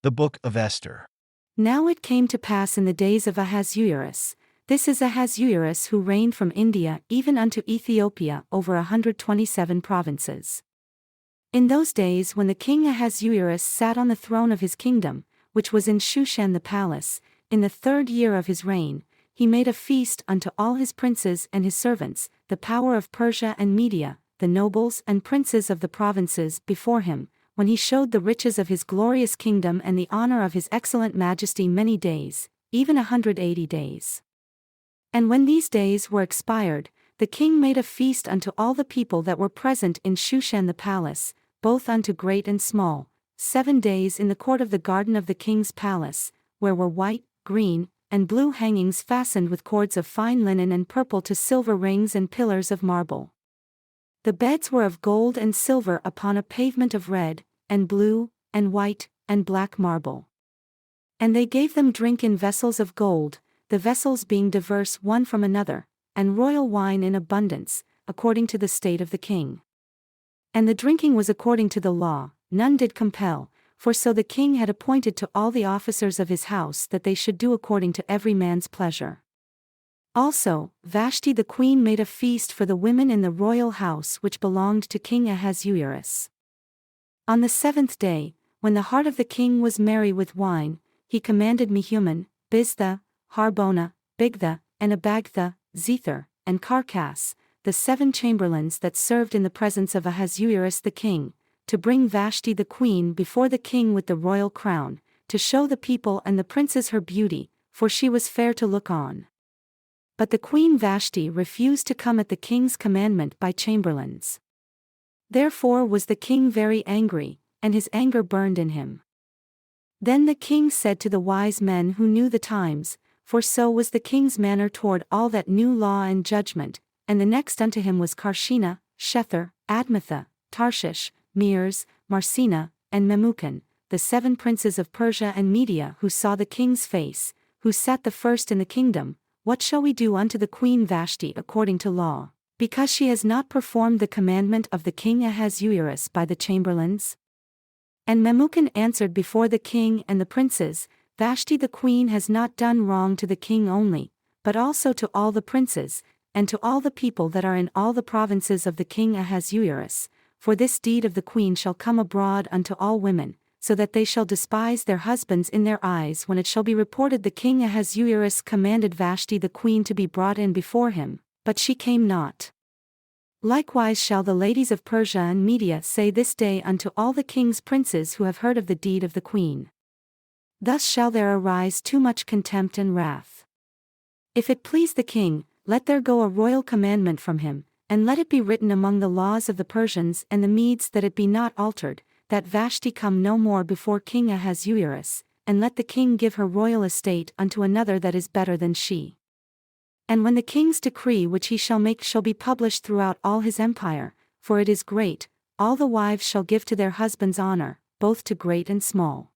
The Book of Esther. Now it came to pass in the days of Ahasuerus, this is Ahasuerus who reigned from India even unto Ethiopia over 127 provinces. In those days when the king Ahasuerus sat on the throne of his kingdom, which was in Shushan the palace, in the 3rd year of his reign, he made a feast unto all his princes and his servants, the power of Persia and Media, the nobles and princes of the provinces before him, when he showed the riches of his glorious kingdom and the honor of his excellent majesty many days, even 180 days. And when these days were expired, the king made a feast unto all the people that were present in Shushan the palace, both unto great and small, 7 days in the court of the garden of the king's palace, where were white, green, and blue hangings fastened with cords of fine linen and purple to silver rings and pillars of marble. The beds were of gold and silver upon a pavement of red, and blue, and white, and black marble. And they gave them drink in vessels of gold, the vessels being diverse one from another, and royal wine in abundance, according to the state of the king. And the drinking was according to the law, none did compel, for so the king had appointed to all the officers of his house that they should do according to every man's pleasure. Also, Vashti the queen made a feast for the women in the royal house which belonged to King Ahasuerus. On the 7th day, when the heart of the king was merry with wine, he commanded Mehuman, Biztha, Harbona, Bigtha, and Abagtha, Zethar, and Carcass, the 7 chamberlains that served in the presence of Ahasuerus the king, to bring Vashti the queen before the king with the royal crown, to show the people and the princes her beauty, for she was fair to look on. But the queen Vashti refused to come at the king's commandment by chamberlains. Therefore was the king very angry, and his anger burned in him. Then the king said to the wise men who knew the times, for so was the king's manner toward all that knew law and judgment, and the next unto him was Carshena, Shethar, Admatha, Tarshish, Meres, Marsena, and Memucan, the 7 princes of Persia and Media who saw the king's face, who sat the first in the kingdom. What shall we do unto the queen Vashti according to law, because she has not performed the commandment of the king Ahasuerus by the chamberlains? And Memucan answered before the king and the princes, Vashti the queen has not done wrong to the king only, but also to all the princes, and to all the people that are in all the provinces of the king Ahasuerus, for this deed of the queen shall come abroad unto all women, so that they shall despise their husbands in their eyes when it shall be reported the king Ahasuerus commanded Vashti the queen to be brought in before him, but she came not. Likewise shall the ladies of Persia and Media say this day unto all the king's princes who have heard of the deed of the queen. Thus shall there arise too much contempt and wrath. If it please the king, let there go a royal commandment from him, and let it be written among the laws of the Persians and the Medes that it be not altered, that Vashti come no more before King Ahasuerus, and let the king give her royal estate unto another that is better than she. And when the king's decree which he shall make shall be published throughout all his empire, for it is great, all the wives shall give to their husbands honor, both to great and small.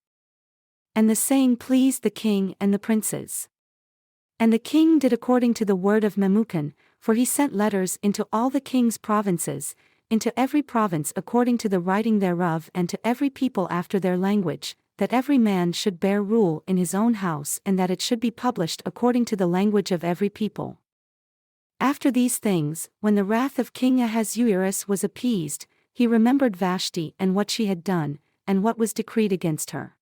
And the saying pleased the king and the princes. And the king did according to the word of Memucan, for he sent letters into all the king's provinces, into every province according to the writing thereof and to every people after their language, that every man should bear rule in his own house and that it should be published according to the language of every people. After these things, when the wrath of King Ahasuerus was appeased, he remembered Vashti and what she had done, and what was decreed against her.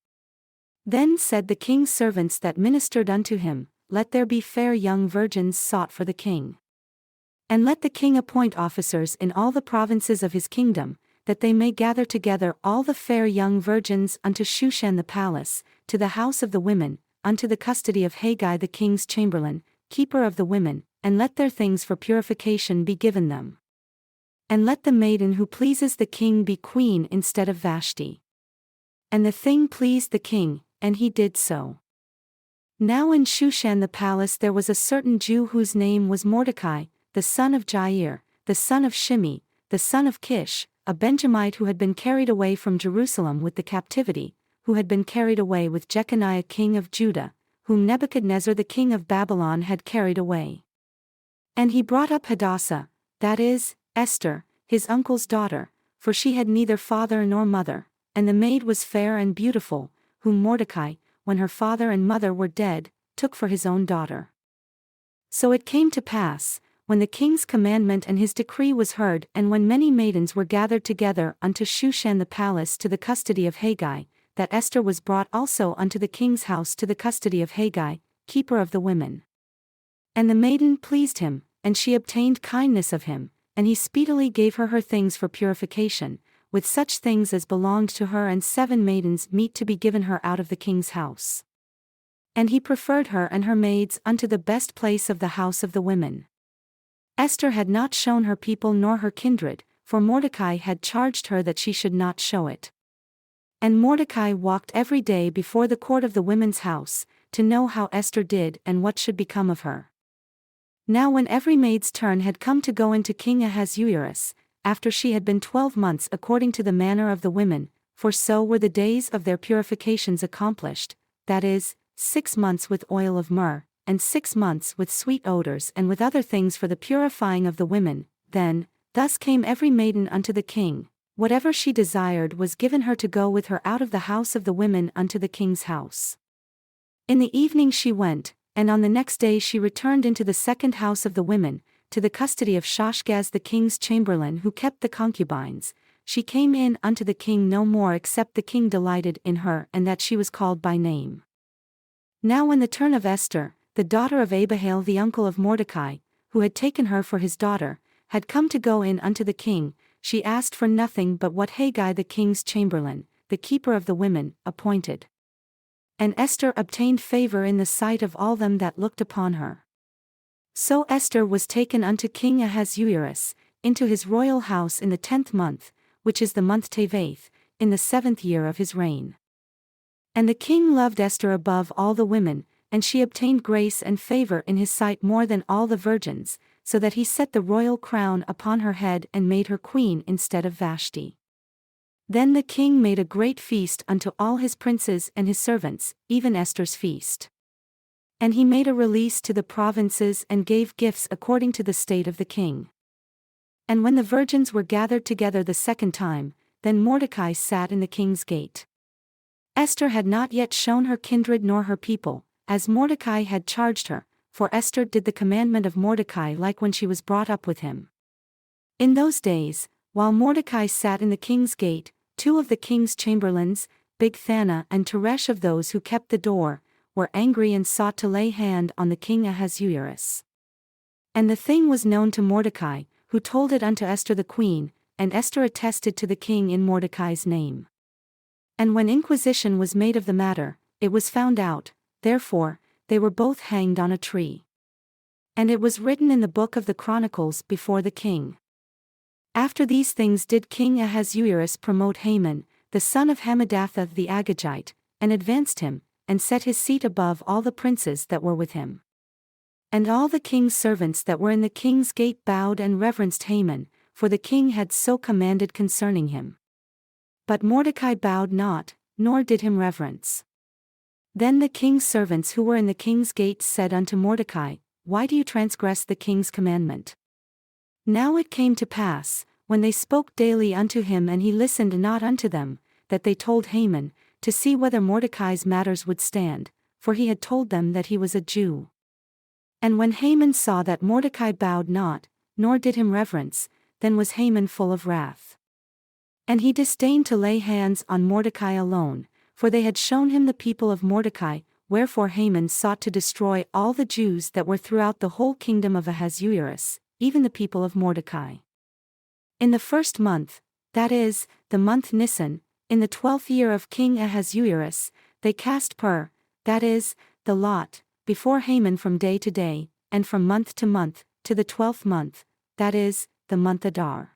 Then said the king's servants that ministered unto him, Let there be fair young virgins sought for the king. And let the king appoint officers in all the provinces of his kingdom, that they may gather together all the fair young virgins unto Shushan the palace, to the house of the women, unto the custody of Haggai the king's chamberlain, keeper of the women, and let their things for purification be given them. And let the maiden who pleases the king be queen instead of Vashti. And the thing pleased the king, and he did so. Now in Shushan the palace there was a certain Jew whose name was Mordecai, the son of Jair, the son of Shimei, the son of Kish, a Benjamite who had been carried away from Jerusalem with the captivity, who had been carried away with Jeconiah king of Judah, whom Nebuchadnezzar the king of Babylon had carried away. And he brought up Hadassah, that is, Esther, his uncle's daughter, for she had neither father nor mother, and the maid was fair and beautiful, whom Mordecai, when her father and mother were dead, took for his own daughter. So it came to pass, when the king's commandment and his decree was heard, and when many maidens were gathered together unto Shushan the palace to the custody of Haggai, that Esther was brought also unto the king's house to the custody of Haggai, keeper of the women. And the maiden pleased him, and she obtained kindness of him, and he speedily gave her things for purification, with such things as belonged to her, and 7 maidens meet to be given her out of the king's house. And he preferred her and her maids unto the best place of the house of the women. Esther had not shown her people nor her kindred, for Mordecai had charged her that she should not show it. And Mordecai walked every day before the court of the women's house, to know how Esther did and what should become of her. Now when every maid's turn had come to go into King Ahasuerus, after she had been 12 months according to the manner of the women, for so were the days of their purifications accomplished, that is, 6 months with oil of myrrh, and 6 months with sweet odors and with other things for the purifying of the women, then, thus came every maiden unto the king, whatever she desired was given her to go with her out of the house of the women unto the king's house. In the evening she went, and on the next day she returned into the second house of the women, to the custody of Shoshgaz the king's chamberlain who kept the concubines. She came in unto the king no more except the king delighted in her and that she was called by name. Now when the turn of Esther, the daughter of Abihail the uncle of Mordecai, who had taken her for his daughter, had come to go in unto the king, she asked for nothing but what Haggai the king's chamberlain, the keeper of the women, appointed. And Esther obtained favor in the sight of all them that looked upon her. So Esther was taken unto King Ahasuerus, into his royal house in the 10th month, which is the month Tevath, in the 7th year of his reign. And the king loved Esther above all the women, and she obtained grace and favor in his sight more than all the virgins, so that he set the royal crown upon her head and made her queen instead of Vashti. Then the king made a great feast unto all his princes and his servants, even Esther's feast. And he made a release to the provinces and gave gifts according to the state of the king. And when the virgins were gathered together the second time, then Mordecai sat in the king's gate. Esther had not yet shown her kindred nor her people, as Mordecai had charged her, for Esther did the commandment of Mordecai like when she was brought up with him. In those days, while Mordecai sat in the king's gate, 2 of the king's chamberlains, Bigthana and Teresh of those who kept the door, were angry and sought to lay hand on the king Ahasuerus. And the thing was known to Mordecai, who told it unto Esther the queen, and Esther attested to the king in Mordecai's name. And when inquisition was made of the matter, it was found out, therefore, they were both hanged on a tree. And it was written in the book of the Chronicles before the king. After these things did King Ahasuerus promote Haman, the son of Hammedatha the Agagite, and advanced him, and set his seat above all the princes that were with him. And all the king's servants that were in the king's gate bowed and reverenced Haman, for the king had so commanded concerning him. But Mordecai bowed not, nor did him reverence. Then the king's servants who were in the king's gate said unto Mordecai, Why do you transgress the king's commandment? Now it came to pass, when they spoke daily unto him and he listened not unto them, that they told Haman, to see whether Mordecai's matters would stand, for he had told them that he was a Jew. And when Haman saw that Mordecai bowed not, nor did him reverence, then was Haman full of wrath. And he disdained to lay hands on Mordecai alone, for they had shown him the people of Mordecai, wherefore Haman sought to destroy all the Jews that were throughout the whole kingdom of Ahasuerus, even the people of Mordecai. In the 1st month, that is, the month Nisan, in the 12th year of King Ahasuerus, they cast pur, that is, the lot, before Haman from day to day, and from month to month, to the 12th month, that is, the month Adar.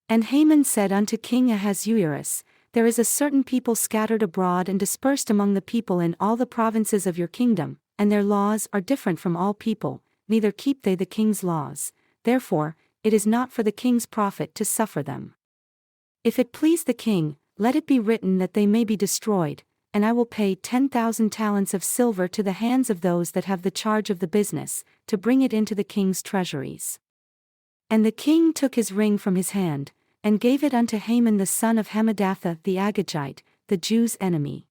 And Haman said unto King Ahasuerus, There is a certain people scattered abroad and dispersed among the people in all the provinces of your kingdom, and their laws are different from all people, neither keep they the king's laws, therefore, it is not for the king's profit to suffer them. If it please the king, let it be written that they may be destroyed, and I will pay 10,000 talents of silver to the hands of those that have the charge of the business, to bring it into the king's treasuries. And the king took his ring from his hand, and gave it unto Haman the son of Hammedatha the Agagite, the Jews' enemy.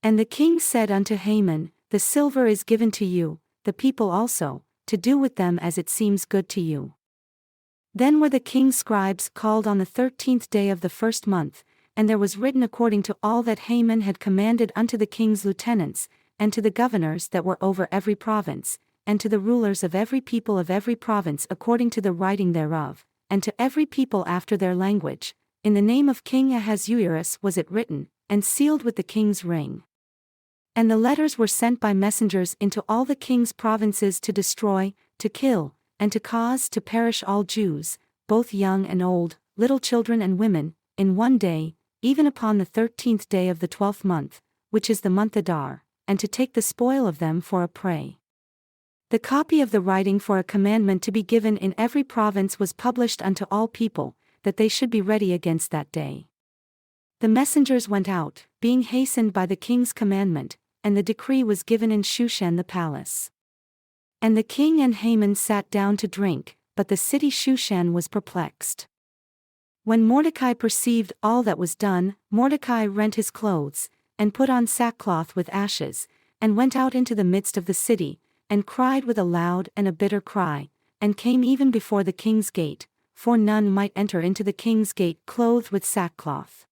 And the king said unto Haman, The silver is given to you, the people also, to do with them as it seems good to you. Then were the king's scribes called on the 13th day of the first month, and there was written according to all that Haman had commanded unto the king's lieutenants, and to the governors that were over every province, and to the rulers of every people of every province according to the writing thereof, and to every people after their language. In the name of King Ahasuerus was it written, and sealed with the king's ring. And the letters were sent by messengers into all the king's provinces to destroy, to kill, and to cause to perish all Jews, both young and old, little children and women, in one day, even upon the 13th day of the 12th month, which is the month Adar, and to take the spoil of them for a prey. The copy of the writing for a commandment to be given in every province was published unto all people, that they should be ready against that day. The messengers went out, being hastened by the king's commandment, and the decree was given in Shushan the palace. And the king and Haman sat down to drink, but the city Shushan was perplexed. When Mordecai perceived all that was done, Mordecai rent his clothes, and put on sackcloth with ashes, and went out into the midst of the city, and cried with a loud and a bitter cry, and came even before the king's gate, for none might enter into the king's gate clothed with sackcloth.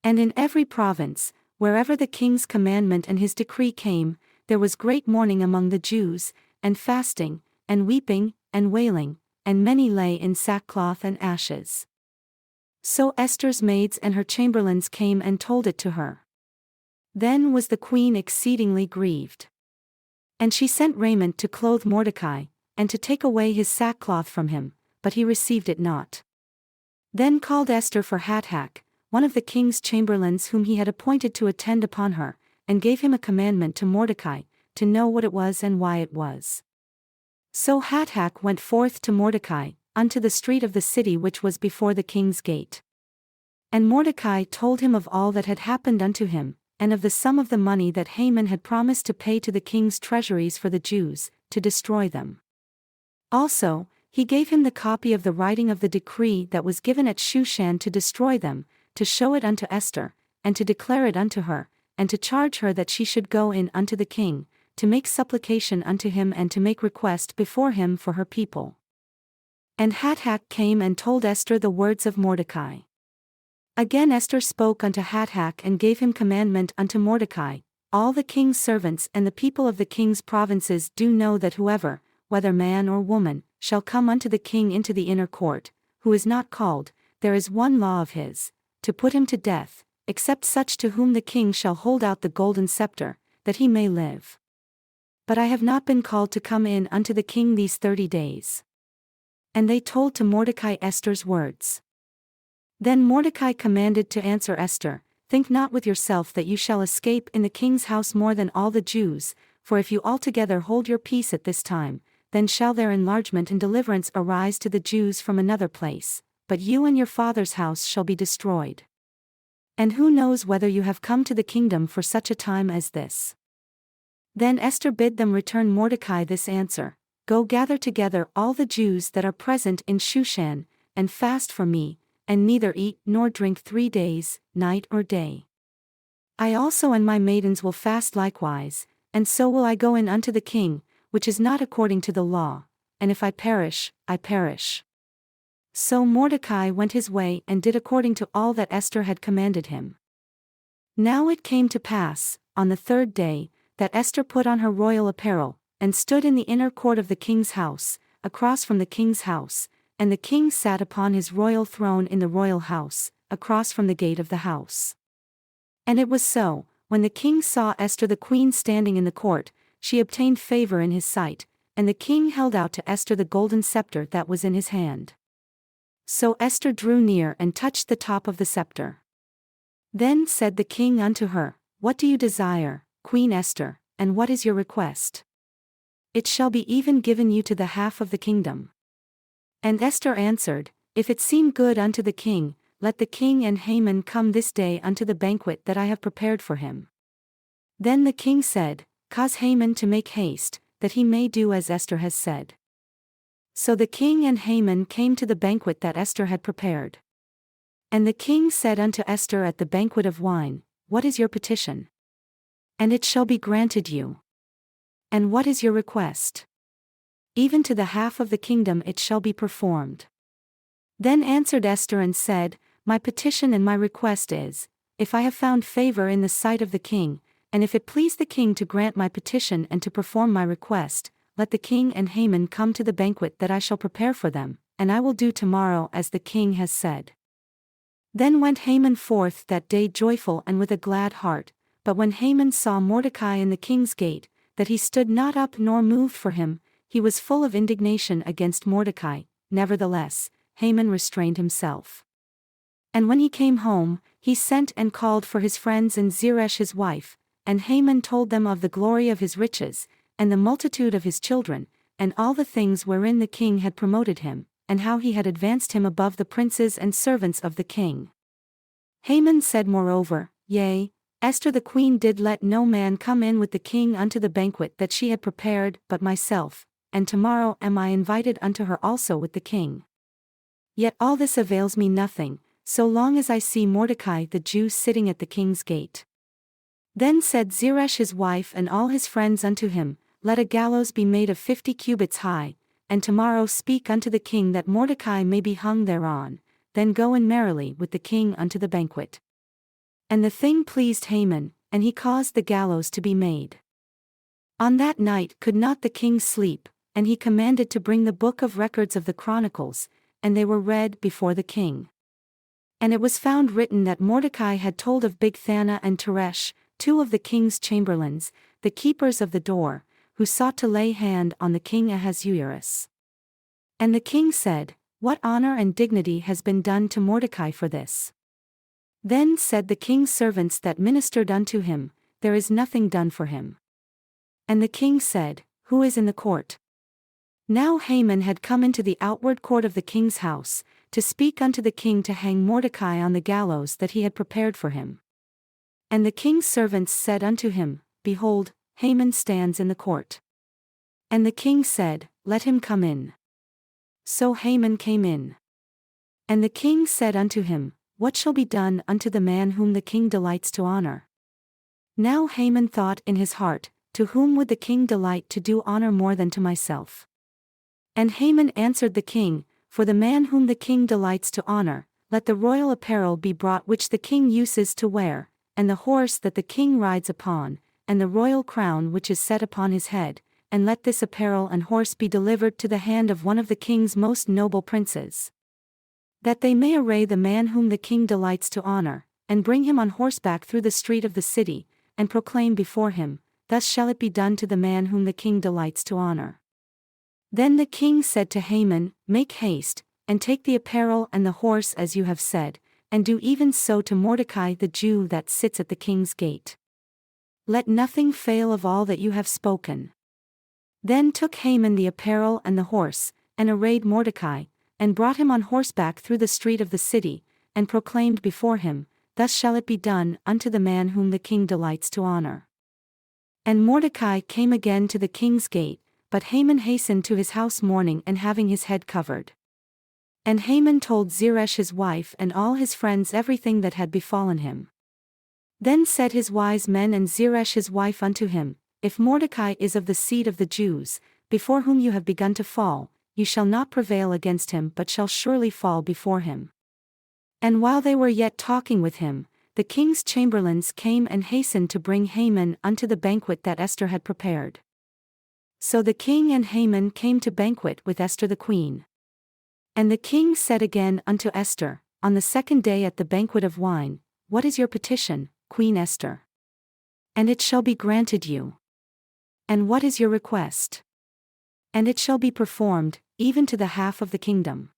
And in every province, wherever the king's commandment and his decree came, there was great mourning among the Jews, and fasting, and weeping, and wailing, and many lay in sackcloth and ashes. So Esther's maids and her chamberlains came and told it to her. Then was the queen exceedingly grieved. And she sent raiment to clothe Mordecai, and to take away his sackcloth from him, but he received it not. Then called Esther for Hathach, one of the king's chamberlains whom he had appointed to attend upon her, and gave him a commandment to Mordecai, to know what it was and why it was. So Hathach went forth to Mordecai, unto the street of the city which was before the king's gate. And Mordecai told him of all that had happened unto him, and of the sum of the money that Haman had promised to pay to the king's treasuries for the Jews, to destroy them. Also, he gave him the copy of the writing of the decree that was given at Shushan to destroy them, to show it unto Esther, and to declare it unto her, and to charge her that she should go in unto the king, to make supplication unto him and to make request before him for her people. And Hathach came and told Esther the words of Mordecai. Again Esther spoke unto Hathach and gave him commandment unto Mordecai, All the king's servants and the people of the king's provinces do know that whoever, whether man or woman, shall come unto the king into the inner court, who is not called, there is one law of his, to put him to death, except such to whom the king shall hold out the golden scepter, that he may live. But I have not been called to come in unto the king these 30 days. And they told to Mordecai Esther's words. Then Mordecai commanded to answer Esther, Think not with yourself that you shall escape in the king's house more than all the Jews, for if you altogether hold your peace at this time, then shall their enlargement and deliverance arise to the Jews from another place, but you and your father's house shall be destroyed. And who knows whether you have come to the kingdom for such a time as this? Then Esther bid them return Mordecai this answer, Go gather together all the Jews that are present in Shushan, and fast for me, and neither eat nor drink 3 days, night or day. I also and my maidens will fast likewise, and so will I go in unto the king, which is not according to the law, and if I perish, I perish. So Mordecai went his way and did according to all that Esther had commanded him. Now it came to pass, on the 3rd day, that Esther put on her royal apparel, and stood in the inner court of the king's house, across from the king's house, and the king sat upon his royal throne in the royal house, across from the gate of the house. And it was so, when the king saw Esther the queen standing in the court, she obtained favor in his sight, and the king held out to Esther the golden scepter that was in his hand. So Esther drew near and touched the top of the scepter. Then said the king unto her, What do you desire, Queen Esther, and what is your request? It shall be even given you to the half of the kingdom. And Esther answered, If it seem good unto the king, let the king and Haman come this day unto the banquet that I have prepared for him. Then the king said, Cause Haman to make haste, that he may do as Esther has said. So the king and Haman came to the banquet that Esther had prepared. And the king said unto Esther at the banquet of wine, What is your petition? and it shall be granted you. And what is your request? Even to the half of the kingdom it shall be performed. Then answered Esther and said, My petition and my request is, if I have found favor in the sight of the king, and if it please the king to grant my petition and to perform my request, let the king and Haman come to the banquet that I shall prepare for them, and I will do tomorrow as the king has said. Then went Haman forth that day joyful and with a glad heart, but when Haman saw Mordecai in the king's gate, that he stood not up nor moved for him, he was full of indignation against Mordecai. Nevertheless, Haman restrained himself. And when he came home, he sent and called for his friends and Zeresh his wife, and Haman told them of the glory of his riches, and the multitude of his children, and all the things wherein the king had promoted him, and how he had advanced him above the princes and servants of the king. Haman said moreover, Yea, Esther the queen did let no man come in with the king unto the banquet that she had prepared but myself, and tomorrow am I invited unto her also with the king. Yet all this avails me nothing, so long as I see Mordecai the Jew sitting at the king's gate. Then said Zeresh his wife and all his friends unto him, Let a gallows be made of 50 cubits high, and tomorrow speak unto the king that Mordecai may be hung thereon, then go in merrily with the king unto the banquet. And the thing pleased Haman, and he caused the gallows to be made. On that night could not the king sleep, and he commanded to bring the book of records of the Chronicles, and they were read before the king. And it was found written that Mordecai had told of Bigthana and Teresh, two of the king's chamberlains, the keepers of the door, who sought to lay hand on the king Ahasuerus. And the king said, What honor and dignity has been done to Mordecai for this? Then said the king's servants that ministered unto him, There is nothing done for him. And the king said, Who is in the court? Now Haman had come into the outward court of the king's house, to speak unto the king to hang Mordecai on the gallows that he had prepared for him. And the king's servants said unto him, Behold, Haman stands in the court. And the king said, Let him come in. So Haman came in. And the king said unto him, What shall be done unto the man whom the king delights to honor? Now Haman thought in his heart, To whom would the king delight to do honor more than to myself? And Haman answered the king, For the man whom the king delights to honor, let the royal apparel be brought which the king uses to wear, and the horse that the king rides upon, and the royal crown which is set upon his head, and let this apparel and horse be delivered to the hand of one of the king's most noble princes. That they may array the man whom the king delights to honor, and bring him on horseback through the street of the city, and proclaim before him, Thus shall it be done to the man whom the king delights to honor. Then the king said to Haman, Make haste, and take the apparel and the horse as you have said, and do even so to Mordecai the Jew that sits at the king's gate. Let nothing fail of all that you have spoken. Then took Haman the apparel and the horse, and arrayed Mordecai, and brought him on horseback through the street of the city, and proclaimed before him, Thus shall it be done unto the man whom the king delights to honor. And Mordecai came again to the king's gate, but Haman hastened to his house mourning and having his head covered. And Haman told Zeresh his wife and all his friends everything that had befallen him. Then said his wise men and Zeresh his wife unto him, If Mordecai is of the seed of the Jews, before whom you have begun to fall, you shall not prevail against him but shall surely fall before him. And while they were yet talking with him, the king's chamberlains came and hastened to bring Haman unto the banquet that Esther had prepared. So the king and Haman came to banquet with Esther the queen. And the king said again unto Esther, on the second day at the banquet of wine, What is your petition, Queen Esther? And it shall be granted you. And what is your request? And it shall be performed, even to the half of the kingdom.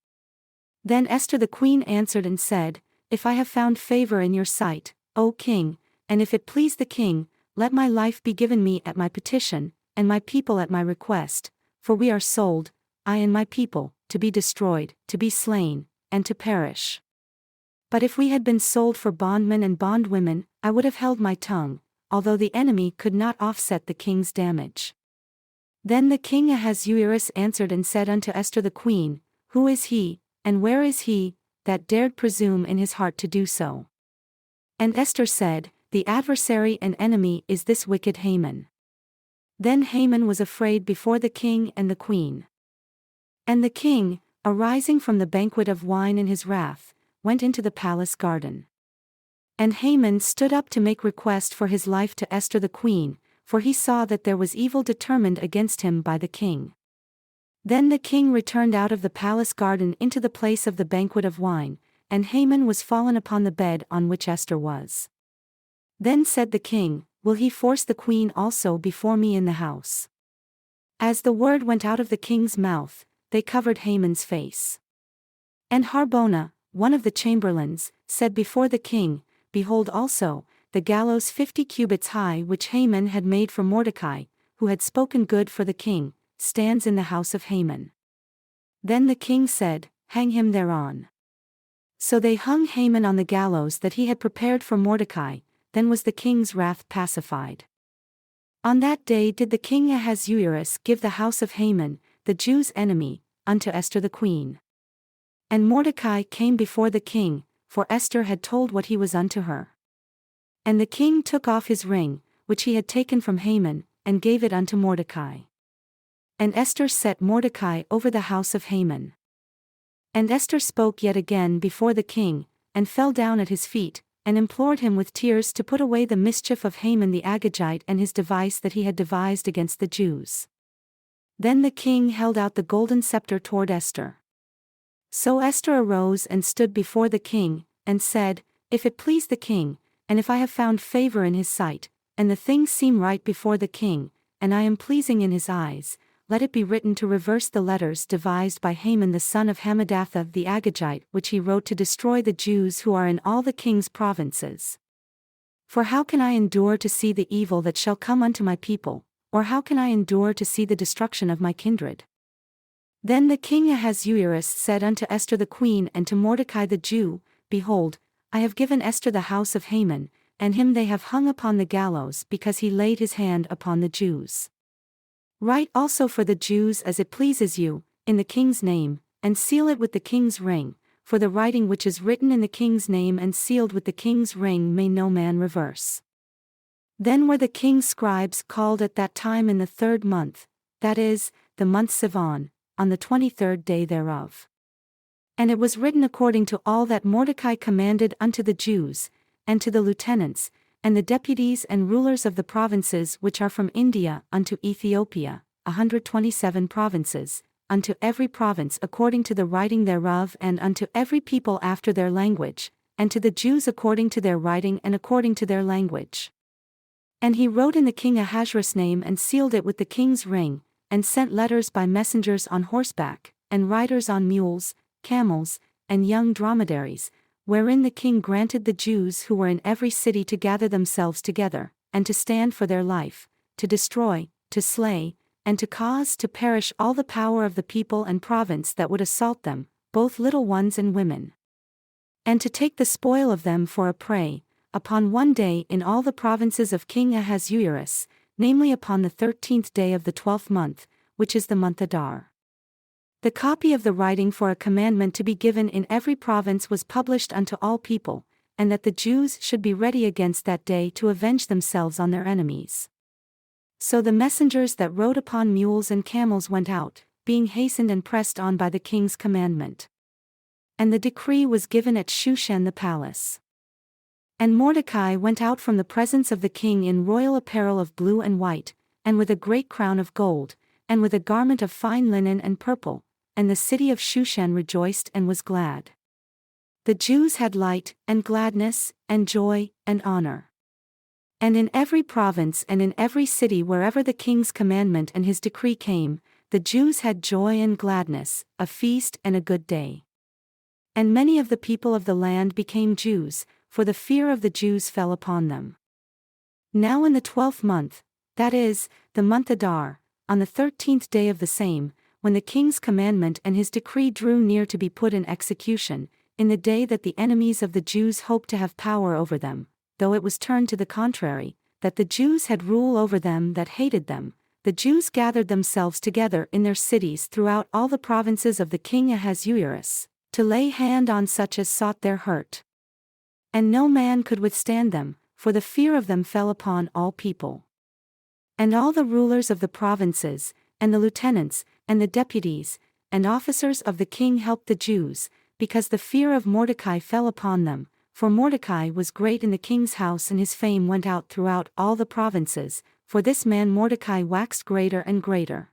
Then Esther the queen answered and said, If I have found favor in your sight, O king, and if it please the king, let my life be given me at my petition, and my people at my request, for we are sold, I and my people, to be destroyed, to be slain, and to perish. But if we had been sold for bondmen and bondwomen, I would have held my tongue, although the enemy could not offset the king's damage. Then the king Ahasuerus answered and said unto Esther the queen, Who is he, and where is he, that dared presume in his heart to do so? And Esther said, the adversary and enemy is this wicked Haman." Then Haman was afraid before the king and the queen. And the king, arising from the banquet of wine in his wrath, went into the palace garden. And Haman stood up to make request for his life to Esther the queen, for he saw that there was evil determined against him by the king. Then the king returned out of the palace garden into the place of the banquet of wine, and Haman was fallen upon the bed on which Esther was. Then said the king, "Will he force the queen also before me in the house?" As the word went out of the king's mouth, they covered Haman's face. And Harbona, one of the chamberlains, said before the king, "Behold also, the gallows 50 cubits high which Haman had made for Mordecai, who had spoken good for the king, stands in the house of Haman." Then the king said, "Hang him thereon." So they hung Haman on the gallows that he had prepared for Mordecai. Then was the king's wrath pacified. On that day did the king Ahasuerus give the house of Haman, the Jews' enemy, unto Esther the queen. And Mordecai came before the king, for Esther had told what he was unto her. And the king took off his ring, which he had taken from Haman, and gave it unto Mordecai. And Esther set Mordecai over the house of Haman. And Esther spoke yet again before the king, and fell down at his feet, and implored him with tears to put away the mischief of Haman the Agagite and his device that he had devised against the Jews. Then the king held out the golden scepter toward Esther. So Esther arose and stood before the king, and said, "If it please the king, and if I have found favor in his sight, and the things seem right before the king, and I am pleasing in his eyes, let it be written to reverse the letters devised by Haman the son of Hammedatha the Agagite, which he wrote to destroy the Jews who are in all the king's provinces. For how can I endure to see the evil that shall come unto my people, or how can I endure to see the destruction of my kindred?" Then the king Ahasuerus said unto Esther the queen and to Mordecai the Jew, "Behold, I have given Esther the house of Haman, and him they have hung upon the gallows because he laid his hand upon the Jews. Write also for the Jews as it pleases you, in the king's name, and seal it with the king's ring, for the writing which is written in the king's name and sealed with the king's ring may no man reverse." Then were the king's scribes called at that time in the 3rd month, that is, the month Sivan, on the 23rd day thereof. And it was written according to all that Mordecai commanded unto the Jews, and to the lieutenants, and the deputies and rulers of the provinces which are from India unto Ethiopia, 127 provinces, unto every province according to the writing thereof and unto every people after their language, and to the Jews according to their writing and according to their language. And he wrote in the king Ahasuerus' name and sealed it with the king's ring, and sent letters by messengers on horseback, and riders on mules, camels, and young dromedaries, wherein the king granted the Jews who were in every city to gather themselves together, and to stand for their life, to destroy, to slay, and to cause to perish all the power of the people and province that would assault them, both little ones and women. And to take the spoil of them for a prey, upon one day in all the provinces of King Ahasuerus, namely upon the 13th day of the 12th month, which is the month Adar. The copy of the writing for a commandment to be given in every province was published unto all people, and that the Jews should be ready against that day to avenge themselves on their enemies. So the messengers that rode upon mules and camels went out, being hastened and pressed on by the king's commandment. And the decree was given at Shushan the palace. And Mordecai went out from the presence of the king in royal apparel of blue and white, and with a great crown of gold, and with a garment of fine linen and purple, and the city of Shushan rejoiced and was glad. The Jews had light, and gladness, and joy, and honor. And in every province and in every city wherever the king's commandment and his decree came, the Jews had joy and gladness, a feast and a good day. And many of the people of the land became Jews, for the fear of the Jews fell upon them. Now in the 12th month, that is, the month Adar, on the 13th day of the same, when the king's commandment and his decree drew near to be put in execution, in the day that the enemies of the Jews hoped to have power over them, though it was turned to the contrary, that the Jews had rule over them that hated them, the Jews gathered themselves together in their cities throughout all the provinces of the king Ahasuerus, to lay hand on such as sought their hurt. And no man could withstand them, for the fear of them fell upon all people. And all the rulers of the provinces, and the lieutenants, and the deputies, and officers of the king helped the Jews, because the fear of Mordecai fell upon them, for Mordecai was great in the king's house and his fame went out throughout all the provinces, for this man Mordecai waxed greater and greater.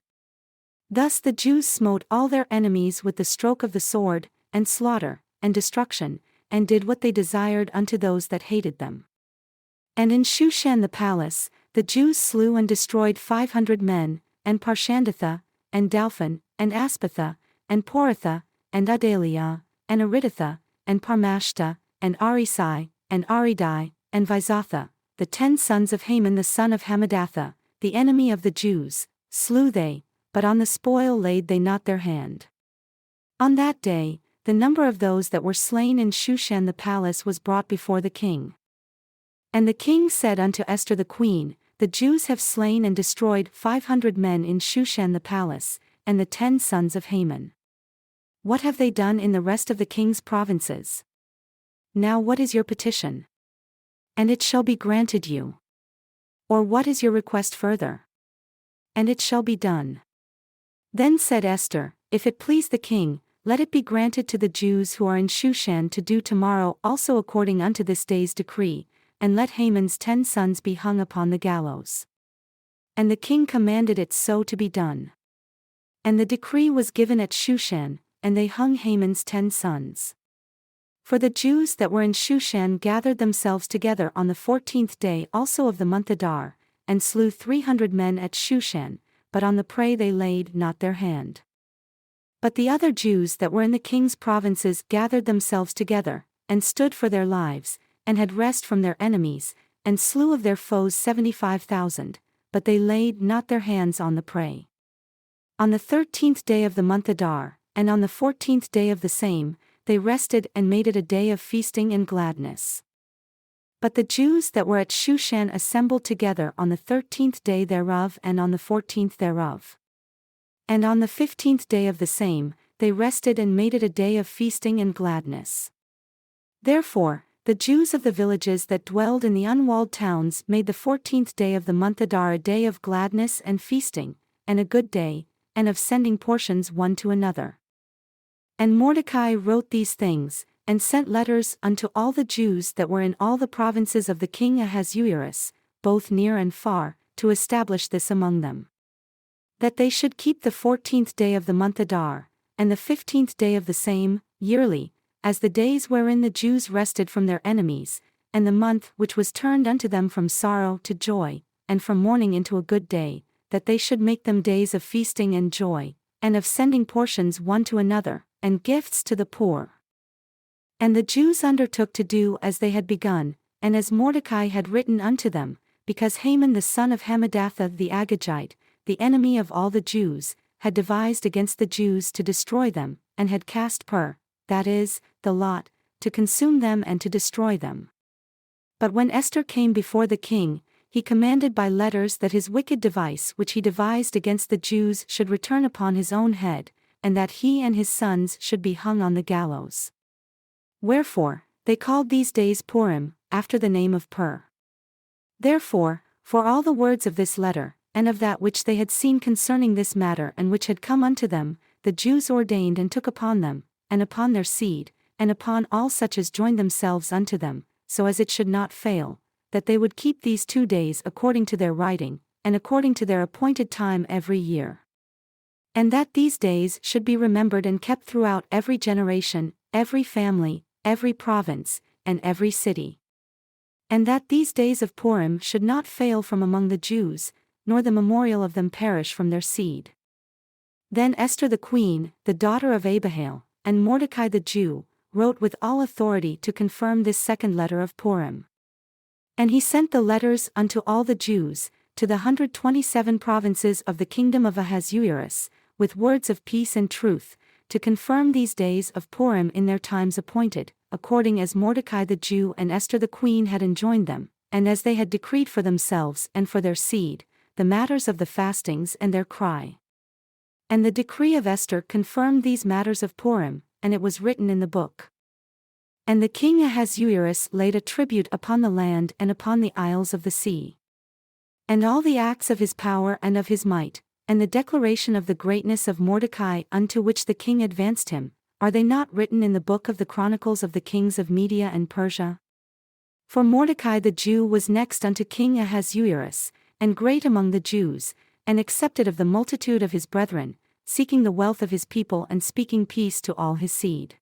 Thus the Jews smote all their enemies with the stroke of the sword, and slaughter, and destruction, and did what they desired unto those that hated them. And in Shushan the palace, the Jews slew and destroyed 500 men, and Parshandatha, and Dalphon, and Aspatha, and Poratha, and Adalia, and Arithatha, and Parmashta, and Arisai, and Aridai, and Visatha, the 10 sons of Haman the son of Hammedatha, the enemy of the Jews, slew they, but on the spoil laid they not their hand. On that day, the number of those that were slain in Shushan the palace was brought before the king. And the king said unto Esther the queen, The Jews have slain and destroyed 500 men in Shushan the palace, and the 10 sons of Haman. What have they done in the rest of the king's provinces? Now what is your petition? And it shall be granted you. Or what is your request further? And it shall be done. Then said Esther, If it please the king, let it be granted to the Jews who are in Shushan to do tomorrow also according unto this day's decree, and let Haman's 10 sons be hung upon the gallows. And the king commanded it so to be done. And the decree was given at Shushan, and they hung Haman's 10 sons. For the Jews that were in Shushan gathered themselves together on the 14th day also of the month Adar, and slew 300 men at Shushan, but on the prey they laid not their hand. But the other Jews that were in the king's provinces gathered themselves together, and stood for their lives, and had rest from their enemies, and slew of their foes 75,000, but they laid not their hands on the prey. On the 13th day of the month Adar, and on the 14th day of the same, they rested and made it a day of feasting and gladness. But the Jews that were at Shushan assembled together on the 13th day thereof and on the 14th thereof. And on the 15th day of the same, they rested and made it a day of feasting and gladness. Therefore, the Jews of the villages that dwelled in the unwalled towns made the 14th day of the month Adar a day of gladness and feasting, and a good day, and of sending portions one to another. And Mordecai wrote these things, and sent letters unto all the Jews that were in all the provinces of the king Ahasuerus, both near and far, to establish this among them. That they should keep the 14th day of the month Adar, and the 15th day of the same, yearly, as the days wherein the Jews rested from their enemies, and the month which was turned unto them from sorrow to joy, and from mourning into a good day, that they should make them days of feasting and joy, and of sending portions one to another, and gifts to the poor. And the Jews undertook to do as they had begun, and as Mordecai had written unto them, because Haman the son of Hammedatha the Agagite, the enemy of all the Jews, had devised against the Jews to destroy them, and had cast pur, that is, the lot, to consume them and to destroy them. But when Esther came before the king, he commanded by letters that his wicked device which he devised against the Jews should return upon his own head, and that he and his sons should be hung on the gallows. Wherefore, they called these days Purim, after the name of Pur. Therefore, for all the words of this letter, and of that which they had seen concerning this matter and which had come unto them, the Jews ordained and took upon them, and upon their seed, and upon all such as joined themselves unto them, so as it should not fail, that they would keep these 2 days according to their writing, and according to their appointed time every year. And that these days should be remembered and kept throughout every generation, every family, every province, and every city. And that these days of Purim should not fail from among the Jews, nor the memorial of them perish from their seed. Then Esther the queen, the daughter of Abihail, and Mordecai the Jew, wrote with all authority to confirm this second letter of Purim. And he sent the letters unto all the Jews, to the 127 provinces of the kingdom of Ahasuerus, with words of peace and truth, to confirm these days of Purim in their times appointed, according as Mordecai the Jew and Esther the queen had enjoined them, and as they had decreed for themselves and for their seed, the matters of the fastings and their cry. And the decree of Esther confirmed these matters of Purim, and it was written in the book. And the king Ahasuerus laid a tribute upon the land and upon the isles of the sea. And all the acts of his power and of his might, and the declaration of the greatness of Mordecai unto which the king advanced him, are they not written in the book of the Chronicles of the kings of Media and Persia? For Mordecai the Jew was next unto King Ahasuerus, and great among the Jews, and accepted of the multitude of his brethren, seeking the wealth of his people and speaking peace to all his seed.